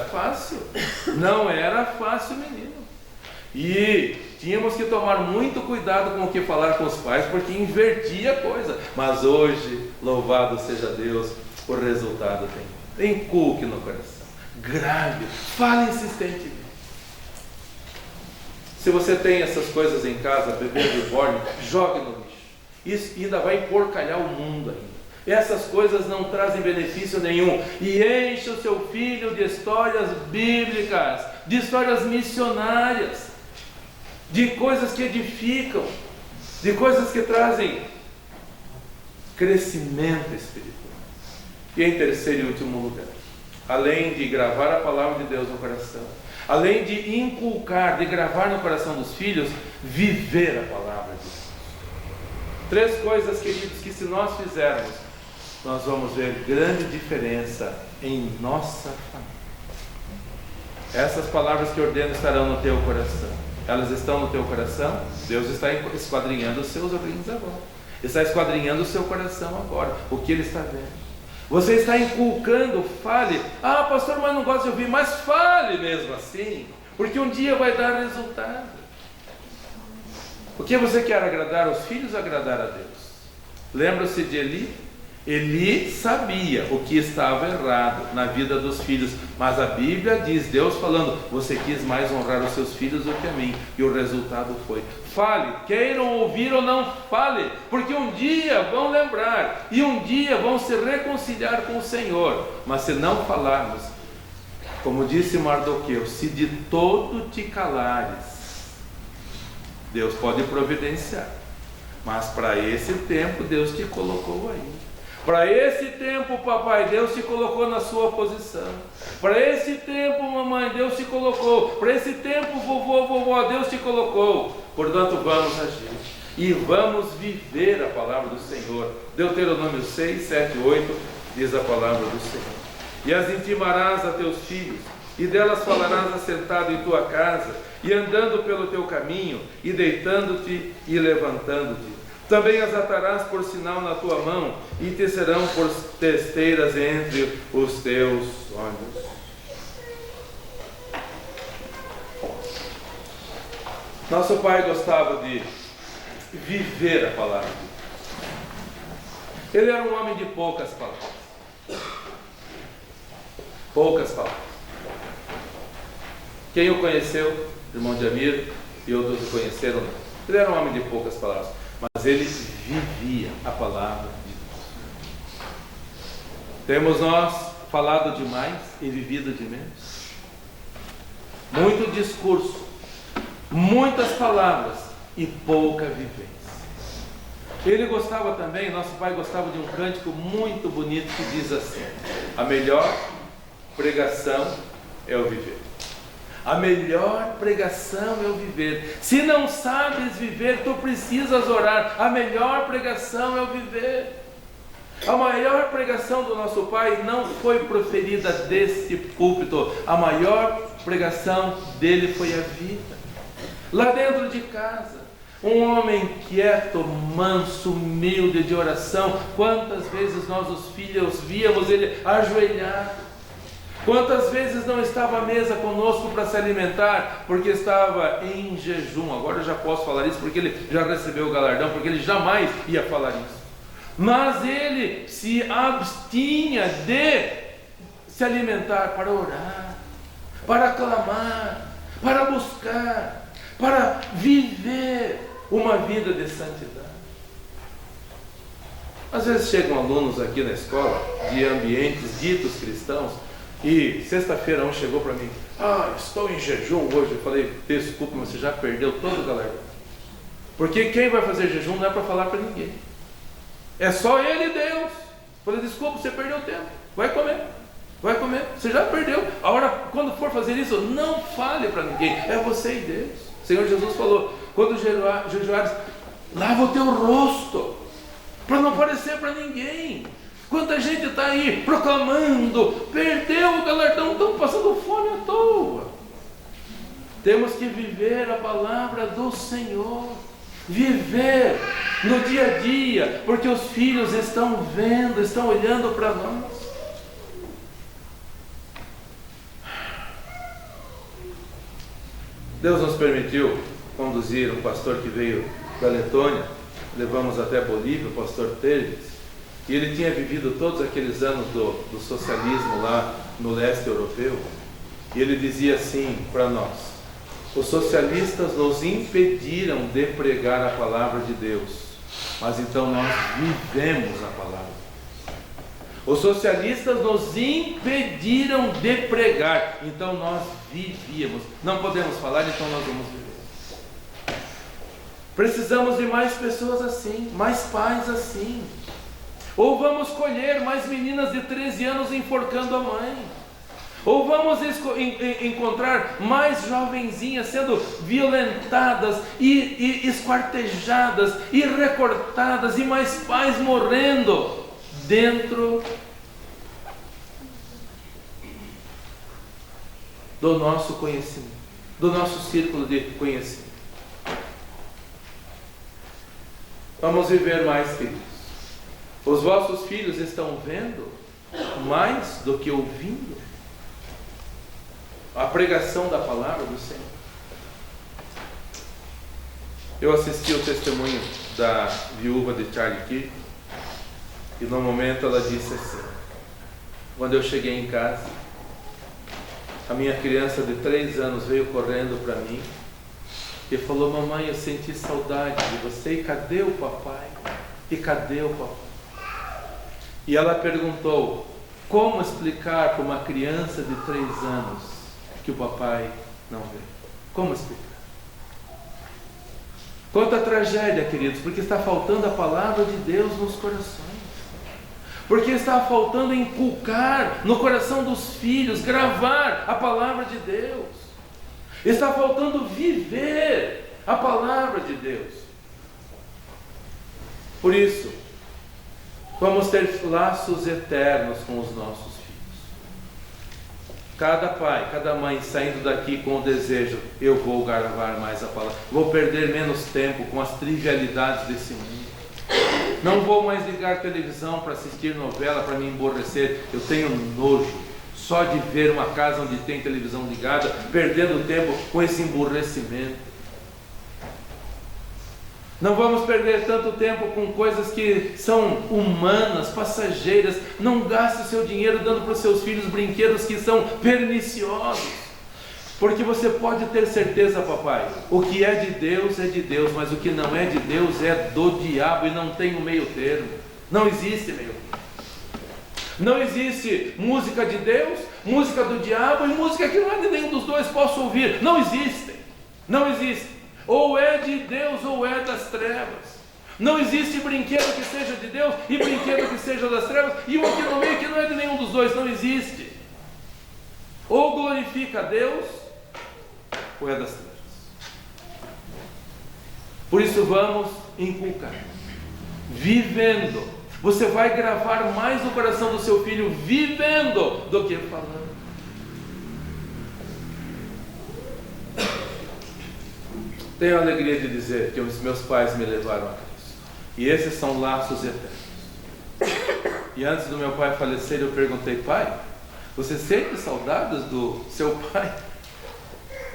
fácil, menino. E tínhamos que tomar muito cuidado com o que falar com os pais, porque invertia a coisa. Mas hoje, louvado seja Deus, o resultado tem. Inculque no coração, grave, fale insistentemente. Se você tem essas coisas em casa, bebê reborn, jogue no lixo. Isso ainda vai porcalhar o mundo ainda. Essas coisas não trazem benefício nenhum. E enche o seu filho de histórias bíblicas, de histórias missionárias, de coisas que edificam, de coisas que trazem crescimento espiritual. E em terceiro e último lugar, além de gravar a palavra de Deus no coração, além de inculcar, de gravar no coração dos filhos, viver a palavra de Deus. Três coisas, queridos, que se nós fizermos, nós vamos ver grande diferença em nossa família. Essas palavras que ordeno estarão no teu coração. Elas estão no teu coração? Deus está esquadrinhando os seus rins agora. Está esquadrinhando o seu coração agora. O que Ele está vendo? Você está inculcando, fale. Ah, pastor, mas não gosto de ouvir. Mas fale mesmo assim, porque um dia vai dar resultado. O que você quer? Agradar aos filhos ou agradar a Deus? Lembra-se de Eli? Eli sabia o que estava errado na vida dos filhos, mas a Bíblia diz, Deus falando, você quis mais honrar os seus filhos do que a mim, e o resultado foi: fale, queiram ouvir ou não, fale, porque um dia vão lembrar, e um dia vão se reconciliar com o Senhor. Mas se não falarmos, como disse Mardoqueu, se de todo te calares, Deus pode providenciar, mas para esse tempo Deus te colocou aí. Para esse tempo, papai, Deus te colocou na sua posição. Para esse tempo, mamãe, Deus te colocou. Para esse tempo, vovô, vovó, Deus te colocou. Portanto, vamos agir e vamos viver a palavra do Senhor. Deuteronômio 6, 7, 8 diz a palavra do Senhor: e as intimarás a teus filhos, e delas falarás assentado em tua casa, e andando pelo teu caminho, e deitando-te e levantando-te. Também as atarás por sinal na tua mão, e te serão por testeiras entre os teus olhos. Nosso pai gostava de viver a palavra de Deus. Ele era um homem de poucas palavras. Poucas palavras. Quem o conheceu, irmão Jamir, e outros o conheceram, ele era um homem de poucas palavras. Mas ele vivia a palavra de Deus. Temos nós falado demais e vivido de menos? Muito discurso, muitas palavras e pouca vivência. Ele gostava também, nosso pai gostava de um cântico muito bonito que diz assim: a melhor pregação é o viver. A melhor pregação é o viver. Se não sabes viver, tu precisas orar. A melhor pregação é o viver. A maior pregação do nosso Pai não foi proferida deste púlpito. A maior pregação dele foi a vida. Lá dentro de casa, um homem quieto, manso, humilde, de oração. Quantas vezes nós, os filhos, víamos ele ajoelhado. Quantas vezes não estava à mesa conosco para se alimentar, porque estava em jejum. Agora eu já posso falar isso, porque ele já recebeu o galardão, porque ele jamais ia falar isso. Mas ele se abstinha de se alimentar para orar, para clamar, para buscar, para viver uma vida de santidade. Às vezes chegam alunos aqui na escola, de ambientes ditos cristãos, e sexta-feira um chegou para mim: estou em jejum hoje. Eu falei: desculpa, mas você já perdeu todo o galardão. Porque quem vai fazer jejum não é para falar para ninguém. É só ele e Deus. Eu falei: desculpa, você perdeu o tempo. Vai comer. Vai comer. Você já perdeu. A hora, quando for fazer isso, não fale para ninguém. É você e Deus. O Senhor Jesus falou: quando jejuares, lava o teu rosto, para não aparecer para ninguém. Quanta gente está aí proclamando, perdeu o galardão, estão passando fome à toa. Temos que viver a palavra do Senhor, viver no dia a dia, porque os filhos estão vendo, estão olhando para nós. Deus nos permitiu conduzir um pastor que veio da Letônia, levamos até Bolívia, o pastor Teles. E ele tinha vivido todos aqueles anos do socialismo lá no leste europeu. E ele dizia assim para nós: os socialistas nos impediram de pregar a palavra de Deus, mas então nós vivemos a palavra. Os socialistas nos impediram de pregar, então nós vivíamos. Não podemos falar, então nós vamos viver. Precisamos de mais pessoas assim, mais pais assim. Ou vamos colher mais meninas de 13 anos enforcando a mãe. Ou vamos encontrar mais jovenzinhas sendo violentadas e esquartejadas e recortadas, e mais pais morrendo dentro do nosso conhecimento, do nosso círculo de conhecimento. Vamos viver mais, filhos. Os vossos filhos estão vendo mais do que ouvindo a pregação da palavra do Senhor. Eu assisti o testemunho da viúva de Charlie Kirk, e no momento ela disse assim: quando eu cheguei em casa, a minha criança de 3 anos veio correndo para mim e falou: mamãe, eu senti saudade de você, e cadê o papai? E cadê o papai? E ela perguntou: como explicar para uma criança de 3 anos que o papai não veio? Como explicar? Quanta tragédia, queridos, porque está faltando a palavra de Deus nos corações. Porque está faltando inculcar no coração dos filhos, gravar a palavra de Deus. Está faltando viver a palavra de Deus. Por isso, vamos ter laços eternos com os nossos filhos. Cada pai, cada mãe saindo daqui com o desejo: eu vou gravar mais a palavra, vou perder menos tempo com as trivialidades desse mundo. Não vou mais ligar televisão para assistir novela, para me emborrecer. Eu tenho nojo só de ver uma casa onde tem televisão ligada, perdendo tempo com esse emburrecimento. Não vamos perder tanto tempo com coisas que são humanas, passageiras. Não gaste seu dinheiro dando para os seus filhos brinquedos que são perniciosos. Porque você pode ter certeza, papai, o que é de Deus, mas o que não é de Deus é do diabo, e não tem um meio termo. Não existe meio termo. Não existe música de Deus, música do diabo e música que não é de nenhum dos dois posso ouvir. Não existem. Não existe. Ou é de Deus ou é das trevas. Não existe brinquedo que seja de Deus e brinquedo que seja das trevas, e um aqui no meio que não é de nenhum dos dois. Não existe. Ou glorifica a Deus ou é das trevas? Por isso vamos inculcar, vivendo. Você vai gravar mais no coração do seu filho vivendo do que falando. Tenho a alegria de dizer que os meus pais me levaram a Cristo. E esses são laços eternos. E antes do meu pai falecer, eu perguntei: pai, você sente saudades do seu pai?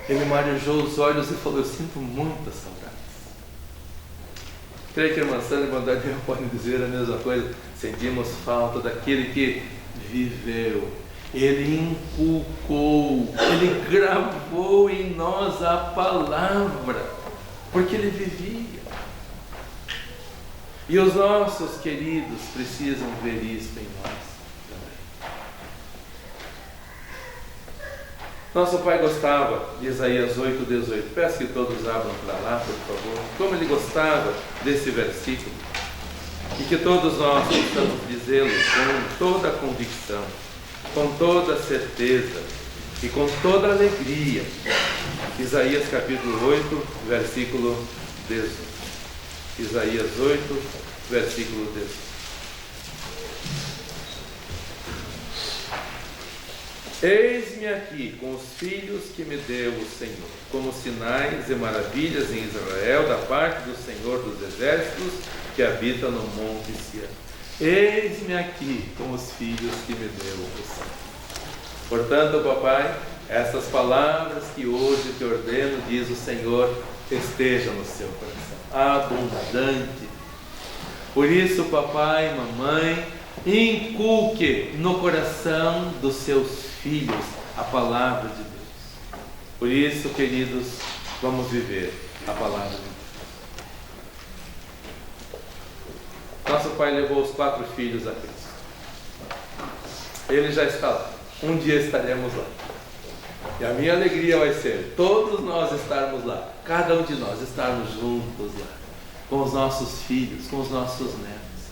Ele marejou os olhos e falou: eu sinto muitas saudades. Creio que a irmã Sandra e a irmã Daniel podem dizer a mesma coisa. Sentimos falta daquele que viveu. Ele inculcou, ele gravou em nós a palavra, porque ele vivia. E os nossos queridos precisam ver isso em nós também. Nosso pai gostava de Isaías 8:18. Peço que todos abram para lá, por favor. Como ele gostava desse versículo. E que todos nós possamos dizê-lo com toda a convicção, com toda a certeza e com toda a alegria. Isaías capítulo 8, versículo 18. Isaías 8, versículo 18. Eis-me aqui com os filhos que me deu o Senhor, como sinais e maravilhas em Israel, da parte do Senhor dos exércitos, que habita no monte Sião. Eis-me aqui com os filhos que me deu o Senhor. Portanto, papai, essas palavras que hoje te ordeno, diz o Senhor, estejam no seu coração, abundante. Por isso, papai, mamãe, inculque no coração dos seus filhos a palavra de Deus. Por isso, queridos, vamos viver a palavra de Deus. Nosso pai levou os 4 filhos a Cristo. Ele já está lá. Um dia estaremos lá. E a minha alegria vai ser todos nós estarmos lá, cada um de nós estarmos juntos lá, com os nossos filhos, com os nossos netos.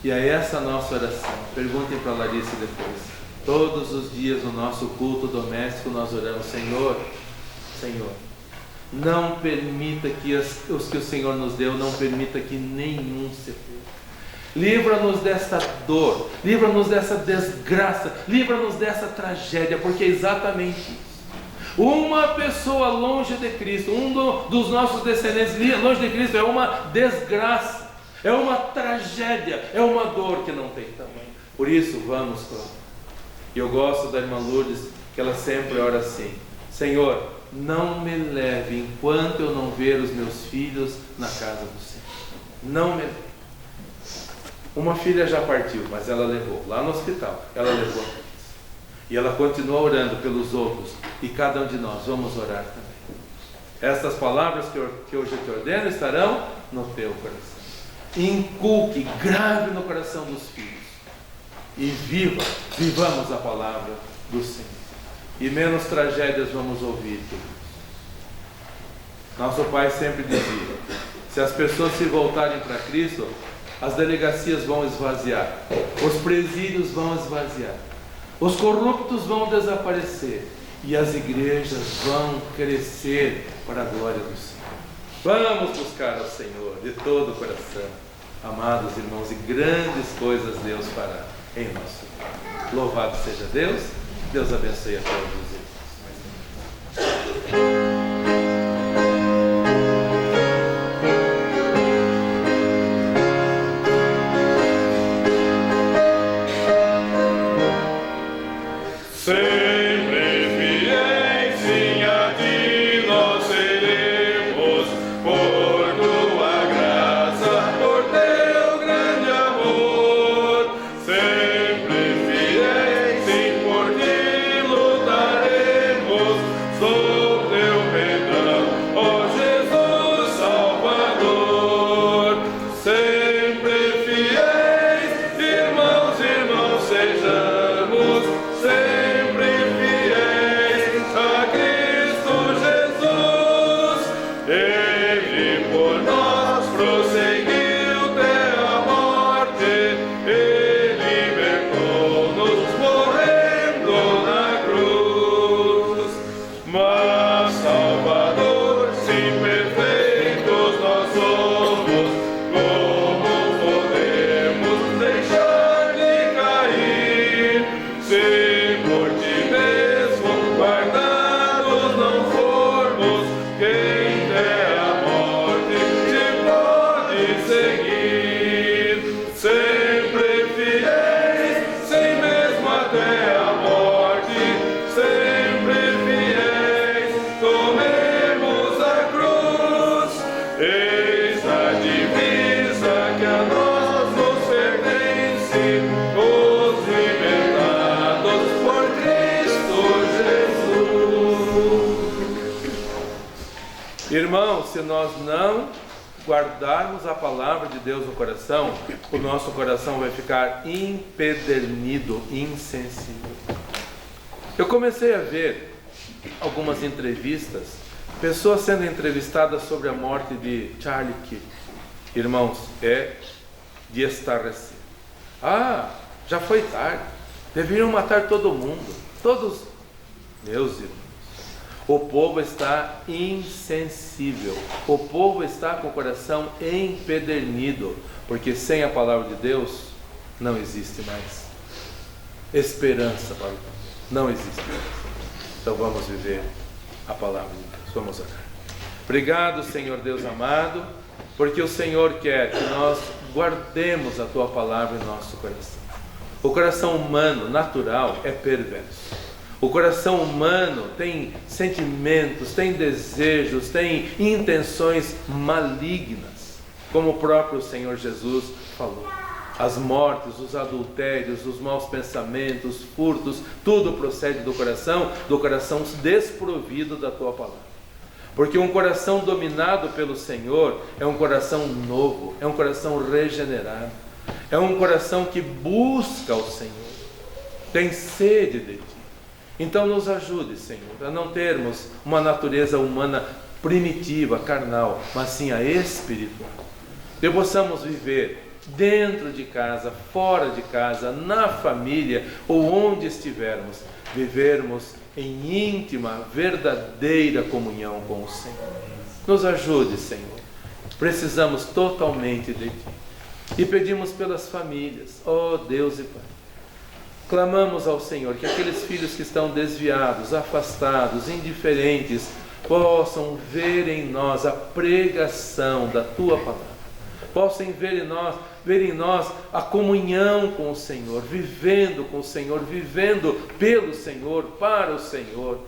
E é essa a nossa oração. Perguntem para a Larissa depois. Todos os dias no nosso culto doméstico nós oramos: Senhor, Senhor, não permita que os que o Senhor nos deu, não permita que nenhum se perca. Livra-nos dessa dor, livra-nos dessa desgraça, livra-nos dessa tragédia, porque é exatamente isso. Uma pessoa longe de Cristo, dos nossos descendentes longe de Cristo, é uma desgraça, é uma tragédia, é uma dor que não tem tamanho. Por isso, vamos clamar. E eu gosto da irmã Lourdes, que ela sempre ora assim: Senhor, não me leve enquanto eu não ver os meus filhos na casa do Senhor. Não me leve. Uma filha já partiu, mas ela levou, lá no hospital, ela levou a Cristo. E ela continua orando pelos outros, e cada um de nós vamos orar também. Estas palavras que hoje eu te ordeno estarão no teu coração. Inculque, grave no coração dos filhos. E vivamos a palavra do Senhor. E menos tragédias vamos ouvir, queridos. Nosso pai sempre dizia: se as pessoas se voltarem para Cristo, as delegacias vão esvaziar, os presídios vão esvaziar, os corruptos vão desaparecer e as igrejas vão crescer para a glória do Senhor. Vamos buscar ao Senhor de todo o coração, amados irmãos, e grandes coisas Deus fará em nosso meio. Louvado seja Deus. Deus abençoe a todos os irmãos. Sempre fiéis, sim, por ti lutarei. Irmãos, se nós não guardarmos a palavra de Deus no coração, o nosso coração vai ficar empedernido, insensível. Eu comecei a ver algumas entrevistas, pessoas sendo entrevistadas sobre a morte de Charlie Kirk. Irmãos, é de estarrecer. Já foi tarde, deveriam matar todo mundo, todos. Meus irmãos, o povo está insensível, o povo está com o coração empedernido, porque sem a palavra de Deus não existe mais esperança para o povo, não existe mais. Então vamos viver a palavra de Deus, vamos orar. Obrigado, Senhor Deus amado, porque o Senhor quer que nós guardemos a Tua palavra em nosso coração. O coração humano, natural, é perverso. O coração humano tem sentimentos, tem desejos, tem intenções malignas, como o próprio Senhor Jesus falou. As mortes, os adultérios, os maus pensamentos, furtos, tudo procede do coração desprovido da Tua palavra. Porque um coração dominado pelo Senhor é um coração novo, é um coração regenerado, é um coração que busca o Senhor, tem sede de Ti. Então nos ajude, Senhor, a não termos uma natureza humana primitiva, carnal, mas sim a espiritual. Que possamos viver dentro de casa, fora de casa, na família ou onde estivermos, vivermos em íntima, verdadeira comunhão com o Senhor. Nos ajude, Senhor. Precisamos totalmente de Ti. E pedimos pelas famílias, ó Deus e Pai. Clamamos ao Senhor que aqueles filhos que estão desviados, afastados, indiferentes, possam ver em nós a pregação da Tua palavra. Possam ver em nós a comunhão com o Senhor, vivendo com o Senhor, vivendo pelo Senhor, para o Senhor.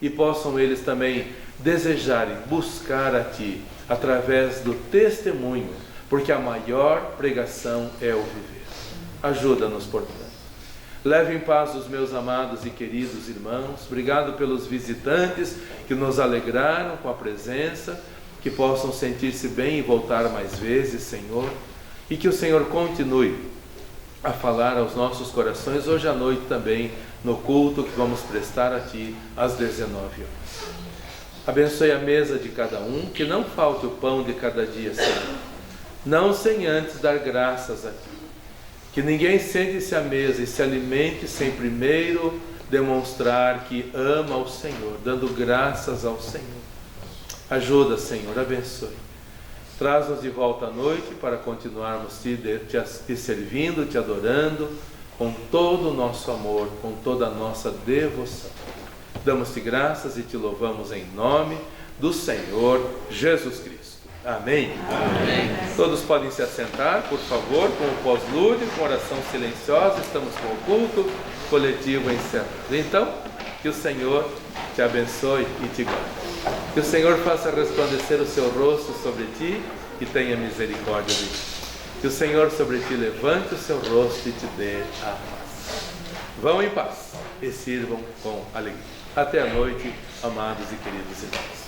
E possam eles também desejarem buscar a Ti através do testemunho, porque a maior pregação é o viver. Ajuda-nos, portanto. Leve em paz os meus amados e queridos irmãos. Obrigado pelos visitantes que nos alegraram com a presença, que possam sentir-se bem e voltar mais vezes, Senhor. E que o Senhor continue a falar aos nossos corações hoje à noite também, no culto que vamos prestar a Ti às 19 horas. Abençoe a mesa de cada um, que não falte o pão de cada dia, Senhor. Não sem antes dar graças a Ti. Que ninguém sente-se à mesa e se alimente sem primeiro demonstrar que ama ao Senhor, dando graças ao Senhor. Ajuda, Senhor, abençoe. Traz-nos de volta à noite para continuarmos te servindo, te adorando, com todo o nosso amor, com toda a nossa devoção. Damos-te graças e te louvamos em nome do Senhor Jesus Cristo. Amém? Amém. Todos podem se assentar, por favor, com o pós-lúdio, com oração silenciosa. Estamos com o culto coletivo encerrado. Então, que o Senhor te abençoe e te guarde. Que o Senhor faça resplandecer o seu rosto sobre ti e tenha misericórdia de ti. Que o Senhor sobre ti levante o seu rosto e te dê a paz. Vão em paz e sirvam com alegria. Até a noite, amados e queridos irmãos.